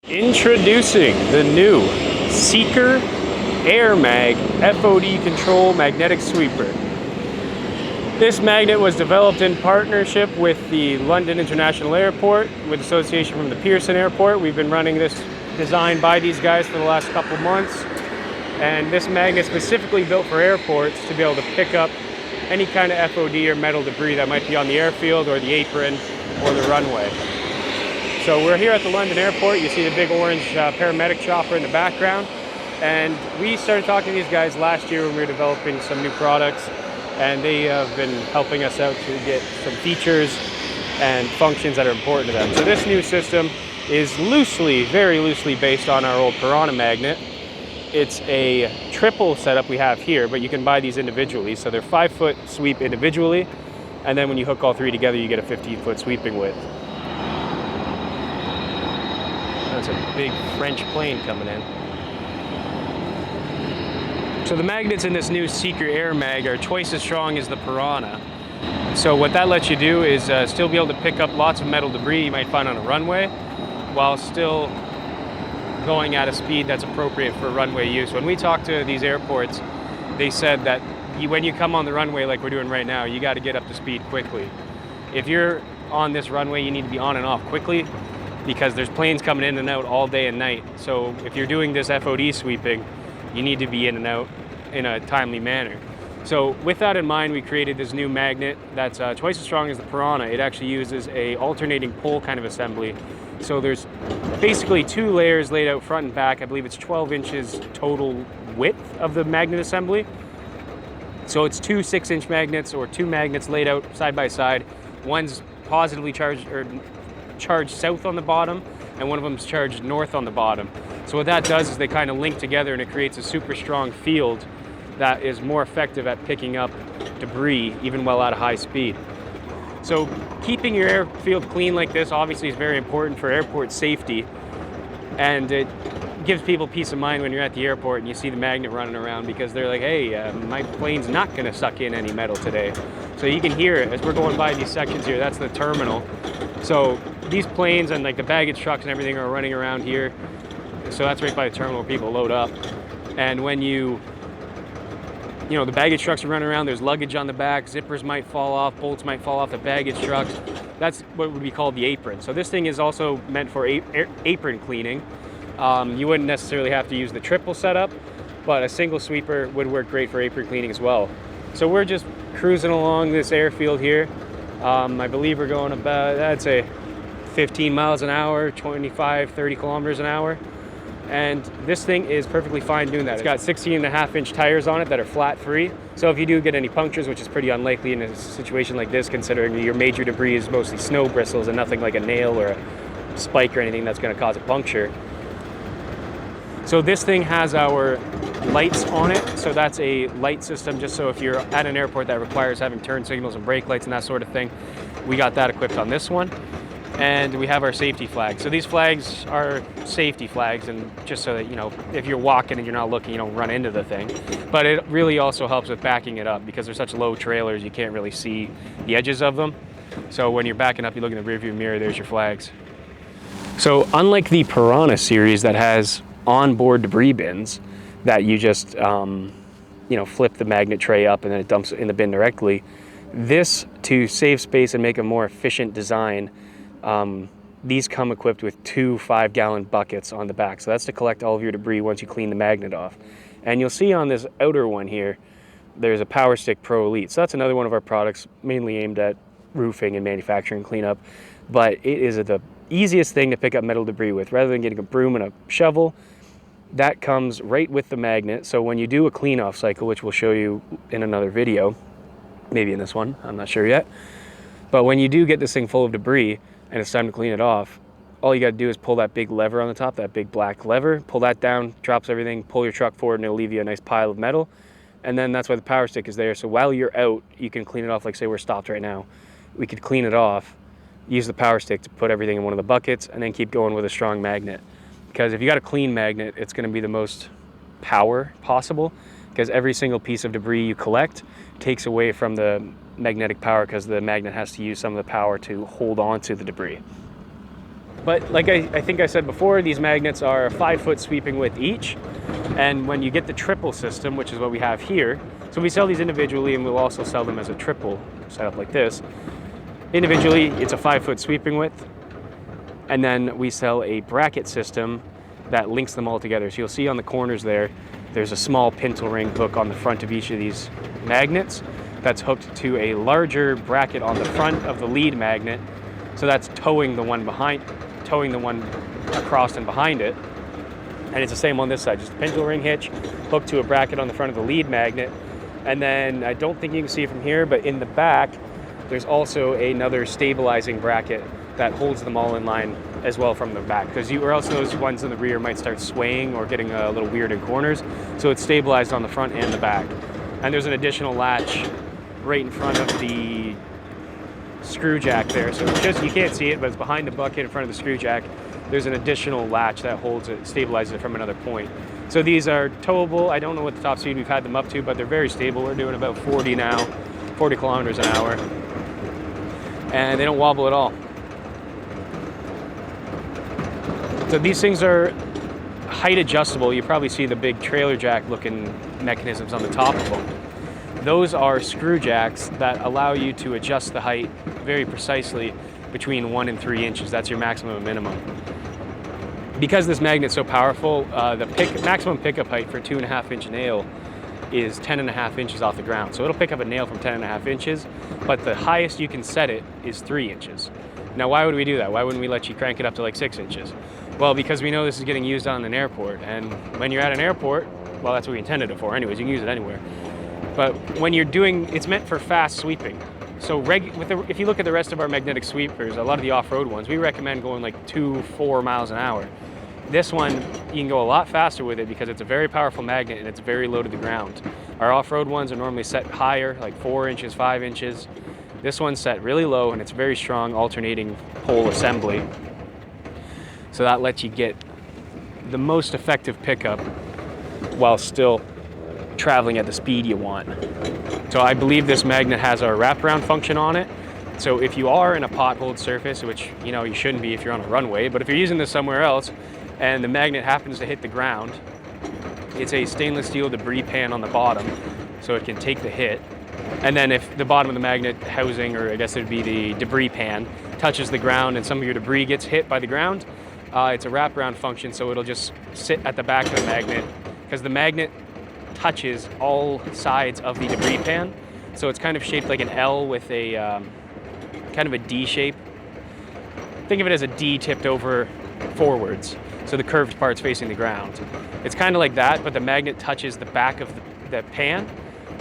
Introducing the new Seeker Air Mag FOD Control Magnetic Sweeper. This magnet was developed in partnership with the London International Airport with association from the Pearson Airport. We've been running this design by these guys for the last couple months. And this magnet is specifically built for airports to be able to pick up any kind of FOD or metal debris that might be on the airfield or the apron or the runway. So we're here at the London Airport. You see the big orange paramedic chopper in the background. And we started talking to these guys last year when we were developing some new products. And they have been helping us out to get some features and functions that are important to them. So this new system is loosely, very loosely based on our old Piranha magnet. It's a triple setup we have here, but you can buy these individually. So they're 5-foot sweep individually. And then when you hook all three together, you get a 15-foot sweeping width. That's a big French plane coming in. So the magnets in this new Seeker Air Mag are twice as strong as the Piranha. So what that lets you do is still be able to pick up lots of metal debris you might find on a runway while still going at a speed that's appropriate for runway use. When we talked to these airports, they said that when you come on the runway like we're doing right now, you got to get up to speed quickly. If you're on this runway, you need to be on and off quickly, because there's planes coming in and out all day and night. So if you're doing this FOD sweeping, you need to be in and out in a timely manner. So with that in mind, we created this new magnet that's twice as strong as the Piranha. It actually uses a alternating pole kind of assembly. So there's basically two layers laid out front and back. I believe it's 12 inches total width of the magnet assembly. So it's two 6-inch magnets, or two magnets laid out side by side. One's positively charged or charged south on the bottom, and one of them is charged north on the bottom. So what that does is they kind of link together, and it creates a super strong field that is more effective at picking up debris even while at a high speed. So keeping your airfield clean like this obviously is very important for airport safety, and it gives people peace of mind when you're at the airport and you see the magnet running around, because they're like, hey, my plane's not going to suck in any metal today. So you can hear it as we're going by these sections here. That's the terminal. So these planes and like the baggage trucks and everything are running around here. So that's right by the terminal where people load up. And when the baggage trucks are running around, there's luggage on the back, zippers might fall off, bolts might fall off the baggage trucks. That's what would be called the apron. So this thing is also meant for apron cleaning. You wouldn't necessarily have to use the triple setup, but a single sweeper would work great for apron cleaning as well. So we're just cruising along this airfield here. I believe we're going about, I'd say, 15 miles an hour, 25, 30 kilometers an hour. And this thing is perfectly fine doing that. It's got 16.5-inch tires on it that are flat free. So if you do get any punctures, which is pretty unlikely in a situation like this, considering your major debris is mostly snow bristles and nothing like a nail or a spike or anything that's going to cause a puncture. So this thing has our lights on it. So that's a light system, just so if you're at an airport that requires having turn signals and brake lights and that sort of thing, we got that equipped on this one. And we have our safety flags. So these flags are safety flags, and just so that, if you're walking and you're not looking, you don't run into the thing. But it really also helps with backing it up, because they're such low trailers, you can't really see the edges of them. So when you're backing up, you look in the rearview mirror, there's your flags. So unlike the Piranha series that has onboard debris bins that you just, flip the magnet tray up and then it dumps in the bin directly, this, to save space and make a more efficient design, these come equipped with two 5-gallon buckets on the back. So that's to collect all of your debris once you clean the magnet off. And you'll see on this outer one here, there's a Power Stick Pro Elite. So that's another one of our products mainly aimed at roofing and manufacturing cleanup. But it is the easiest thing to pick up metal debris with. Rather than getting a broom and a shovel, that comes right with the magnet. So when you do a clean off cycle, which we'll show you in another video, maybe in this one, I'm not sure yet. But when you do get this thing full of debris, and it's time to clean it off, all you got to do is pull that big lever on the top, that big black lever, pull that down, drops everything, pull your truck forward, and it'll leave you a nice pile of metal. And then that's why the Power Stick is there. So while you're out, you can clean it off. Like, say we're stopped right now, we could clean it off, use the Power Stick to put everything in one of the buckets, and then keep going with a strong magnet. Because if you got a clean magnet, it's going to be the most power possible, because every single piece of debris you collect takes away from the magnetic power, because the magnet has to use some of the power to hold on to the debris. But like I think I said before, these magnets are 5-foot sweeping width each. And when you get the triple system, which is what we have here, so we sell these individually and we'll also sell them as a triple setup like this. Individually, it's a 5-foot sweeping width. And then we sell a bracket system that links them all together. So you'll see on the corners there's a small pintle ring hook on the front of each of these magnets that's hooked to a larger bracket on the front of the lead magnet. So that's towing the one across and behind it. And it's the same on this side, just a pintle ring hitch hooked to a bracket on the front of the lead magnet. And then I don't think you can see it from here, but in the back, there's also another stabilizing bracket that holds them all in line as well from the back, or else those ones in the rear might start swaying or getting a little weird in corners. So it's stabilized on the front and the back. And there's an additional latch right in front of the screw jack there. So it's just, you can't see it, but it's behind the bucket in front of the screw jack. There's an additional latch that holds it, stabilizes it from another point. So these are towable. I don't know what the top speed we've had them up to, but they're very stable. We're doing about 40 now, 40 kilometers an hour. And they don't wobble at all. So these things are height adjustable. You probably see the big trailer jack looking mechanisms on the top of them. Those are screw jacks that allow you to adjust the height very precisely between 1 and 3 inches. That's your maximum and minimum. Because this magnet's so powerful, the maximum pickup height for a 2.5-inch nail is 10.5 inches off the ground. So it'll pick up a nail from 10.5 inches, but the highest you can set it is 3 inches. Now, why would we do that? Why wouldn't we let you crank it up to like 6 inches? Well, because we know this is getting used on an airport, and when you're at an airport, well, that's what we intended it for anyways, you can use it anywhere. But when you're doing, it's meant for fast sweeping. So if you look at the rest of our magnetic sweepers, a lot of the off-road ones, we recommend going like 2-4 miles an hour. This one, you can go a lot faster with it because it's a very powerful magnet and it's very low to the ground. Our off-road ones are normally set higher, like 4 inches, 5 inches. This one's set really low and it's very strong alternating pole assembly. So that lets you get the most effective pickup while still traveling at the speed you want. So I believe this magnet has our wraparound function on it. So if you are in a potholed surface, which you shouldn't be if you're on a runway, but if you're using this somewhere else and the magnet happens to hit the ground, it's a stainless steel debris pan on the bottom, so it can take the hit. And then if the bottom of the magnet housing, or I guess it would be the debris pan, touches the ground and some of your debris gets hit by the ground, it's a wraparound function, so it'll just sit at the back of the magnet because the magnet touches all sides of the debris pan. So it's kind of shaped like an L with a kind of a D shape. Think of it as a D tipped over forwards. So the curved part's facing the ground. It's kind of like that, but the magnet touches the back of the pan.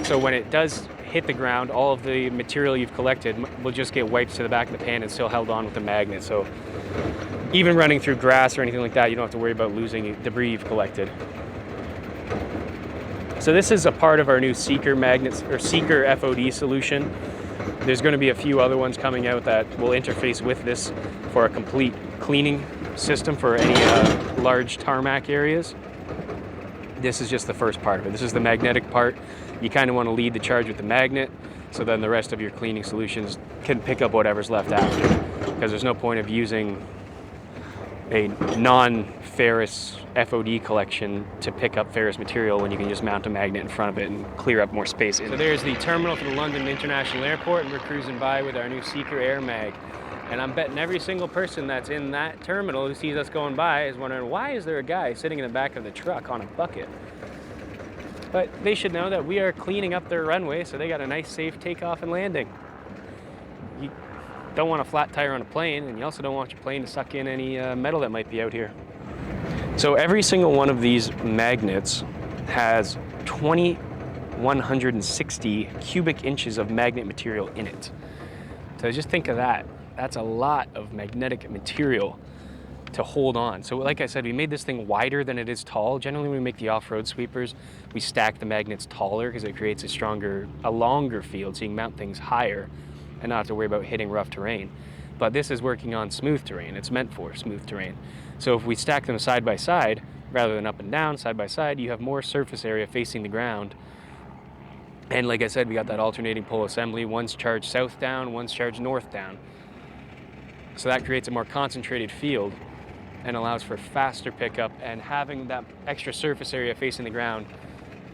So when it does hit the ground, all of the material you've collected will just get wiped to the back of the pan and still held on with the magnet. So even running through grass or anything like that, you don't have to worry about losing debris you've collected. So this is a part of our new Seeker magnets, or Seeker FOD solution. There's going to be a few other ones coming out that will interface with this for a complete cleaning system for any large tarmac areas. This is just the first part of it. This is the magnetic part. You kind of want to lead the charge with the magnet, so then the rest of your cleaning solutions can pick up whatever's left after, because there's no point of using a non-ferrous FOD collection to pick up ferrous material when you can just mount a magnet in front of it and clear up more space. So there's the terminal for the London International Airport, and we're cruising by with our new Seeker Air Mag. And I'm betting every single person that's in that terminal who sees us going by is wondering, why is there a guy sitting in the back of the truck on a bucket? But they should know that we are cleaning up their runway, so they got a nice, safe takeoff and landing. You don't want a flat tire on a plane, and you also don't want your plane to suck in any metal that might be out here. So every single one of these magnets has 2,160 cubic inches of magnet material in it. So just think of that. That's a lot of magnetic material to hold on. So like I said, we made this thing wider than it is tall. Generally, when we make the off-road sweepers, we stack the magnets taller because it creates a longer field, so you can mount things higher and not have to worry about hitting rough terrain. But this is working on smooth terrain. It's meant for smooth terrain. So if we stack them side by side, rather than up and down, side by side, you have more surface area facing the ground. And like I said, we got that alternating pole assembly. One's charged south down, one's charged north down. So that creates a more concentrated field and allows for faster pickup, and having that extra surface area facing the ground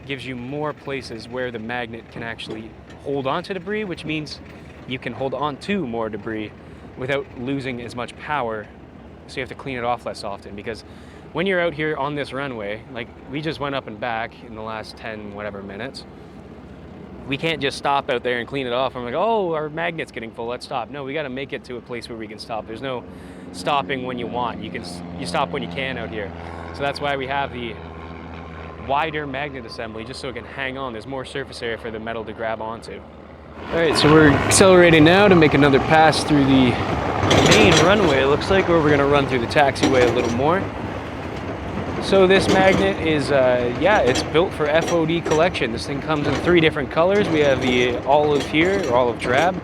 gives you more places where the magnet can actually hold on to debris, which means you can hold on to more debris without losing as much power, so you have to clean it off less often. Because when you're out here on this runway, like we just went up and back in the last 10 whatever minutes, we can't just stop out there and clean it off. I'm like, oh, our magnet's getting full, let's stop. No, we got to make it to a place where we can stop. There's no stopping when you want. You stop when you can out here. So that's why we have the wider magnet assembly, just so it can hang on. There's more surface area for the metal to grab onto. All right, so we're accelerating now to make another pass through the main runway, it looks like, or we're going to run through the taxiway a little more. So this magnet is, yeah, it's built for FOD collection. This thing comes in 3 different colors. We have the olive here, or olive drab.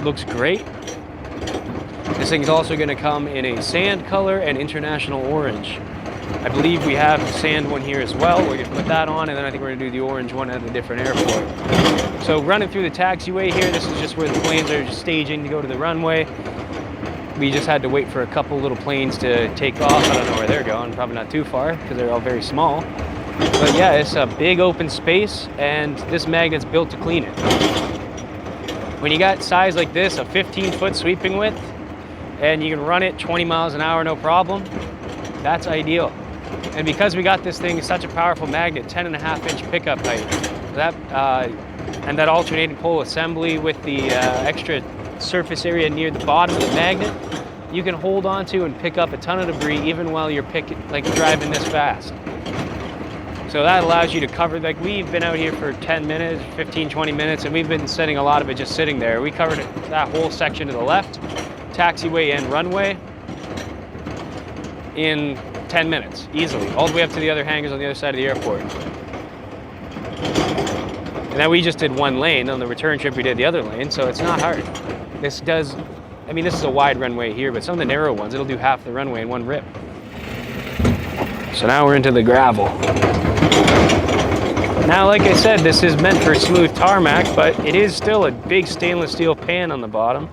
Looks great. This thing's also going to come in a sand color and international orange. I believe we have the sand one here as well. We're going to put that on, and then I think we're going to do the orange one at a different airport. So running through the taxiway here, this is just where the planes are just staging to go to the runway. We just had to wait for a couple little planes to take off. I don't know where they're going, probably not too far because they're all very small. But yeah, it's a big open space, and this magnet's built to clean it. When you got size like this, a 15-foot sweeping width, and you can run it 20 miles an hour no problem, that's ideal. And because we got this thing such a powerful magnet, 10.5-inch pickup height, and that alternating pole assembly with the extra surface area near the bottom of the magnet, you can hold on to and pick up a ton of debris even while you're driving this fast. So that allows you to cover, like we've been out here for 10 minutes, 15, 20 minutes, and we've been setting a lot of it just sitting there. We covered that whole section to the left, taxiway and runway, in 10 minutes, easily, all the way up to the other hangars on the other side of the airport. And then we just did 1 lane. On the return trip, we did the other lane, so it's not hard. This is a wide runway here, but some of the narrow ones, it'll do half the runway in 1 rip. So now we're into the gravel. Now, like I said, this is meant for smooth tarmac, but it is still a big stainless steel pan on the bottom,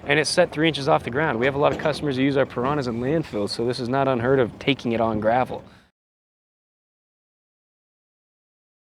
and it's set 3 inches off the ground. We have a lot of customers who use our piranhas in landfills, so this is not unheard of taking it on gravel.